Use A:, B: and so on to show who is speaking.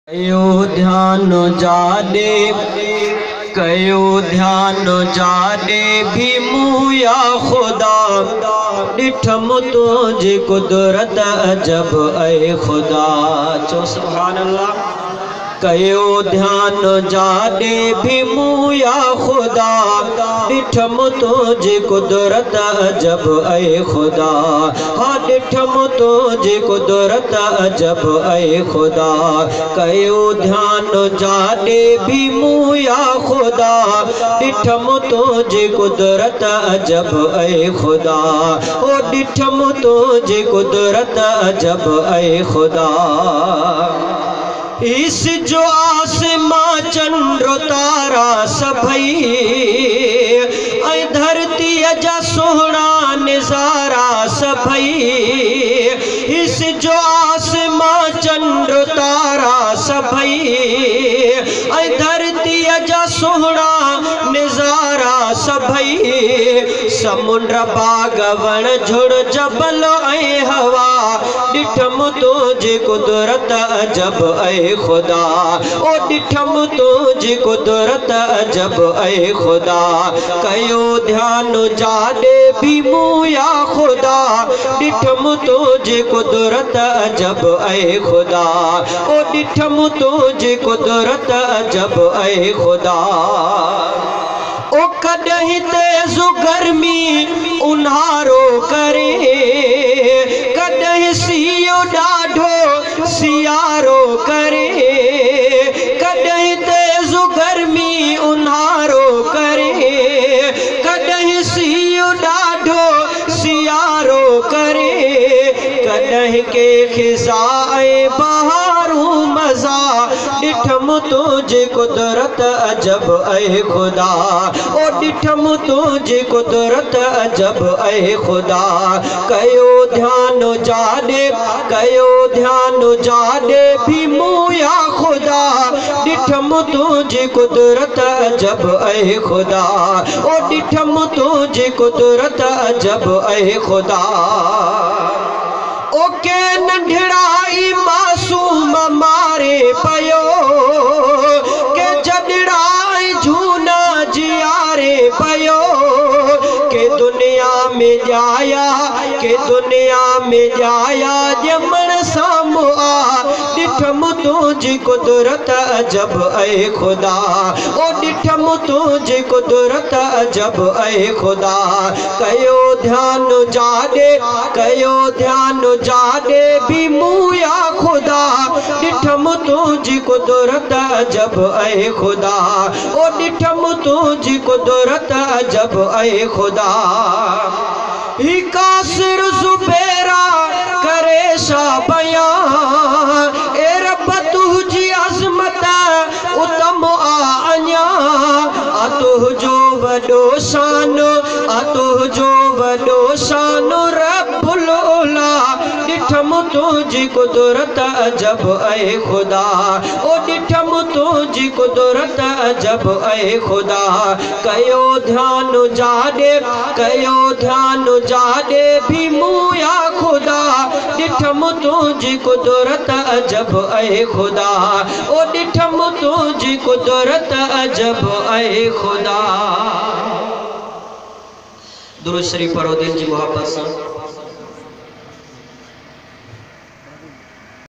A: कयो ध्यान जाने भी मुया खुदा डिठम तुझी कुदरत अजब ऐ खुदा। चो सुभान अल्लाह। कयो ध्यान जाने भी मुया खुदा डिठम तुझी कुदरत अजब ऐ खुदा। हाँ डिठम तुझी कुदरत अजब ऐ खुदा। कयो ध्यान जाने भी मुया खुदा डिठम तुझी कुदरत अजब ऐ खुदा। ओ डिठम तुझी कुदरत अजब ऐ खुदा। इस जो आसमां चंद्र तारा सभई ऐं धरती जा सोहना नज़ारा सभई। इस जो आसमां चंद्र तारा सभई ऐं धरती जा सोहना नज़ारा सभई। समुंड बाग वण झुड़ जबल ऐं हवा डिठम तुझी कुदरत अजब ऐ खुदा। ओ डिठम तुझी कुदरत अजब ऐ खुदा। कयो ध्यान जाने भी मुया खुदा डिठम तुझी कुदरत अजब ऐ खुदा। ओ डिठम तुझी कुदरत अजब ऐ खुदा। ओ कॾहिं तेज़ गर्मी उन्हारो करे कॾहिं सीयो ॾाढो सियारो करे। कॾहिं तेज़ गर्मी उन्हारो करे कॾहिं सीयो ॾाढो सियारो करे। कॾहिं के खिज़ा ऐं बहारूं मज़ा डिठम तुझी कुदरत अजब ऐ खुदा। ओ डिठम तुझी कुदरत अजब ऐ खुदा। कयो ध्यान जाने भी मुया खुदा डिठम तुझी कुदरत अजब ऐ खुदा। ओ डिठम तुझी कुदरत अजब ऐ खुदा। ओ के नंढड़ाई मासूम मारे पयो के जॾड़ाई झूना जियारे पयो। के दुनिया में जाया ॼमण साम्हूं आ डिठम तुझी कुदरत अजब ऐ खुदा। ओ डिठम तुझी कुदरत अजब ऐ खुदा। कयो ध्यान जाने भी मुया खुदा डिठम तुझी कुदरत अजब ऐ खुदा। ओ डिठम तुझी कुदरत अजब ऐ खुदा। ही कासिर ज़ुबैरा करे शा बयां ए रब तुझी अज़मत उतम आ अञा। आ तुझो वॾो शान रब्बुल उला डिठम तुझी कुदरत अजब ऐ खुदा। ओ डिठम तुझी कुदरत अजब ऐ खुदा। कयो ध्यान जाने भी मुया खुदा डिठम तुझी कुदरत अजब ऐ खुदा। ओ डिठम तुझी कुदरत अजब ऐ खुदा। दुरूद शरीफ पढ़ो दिल जी मोहब्बत सां।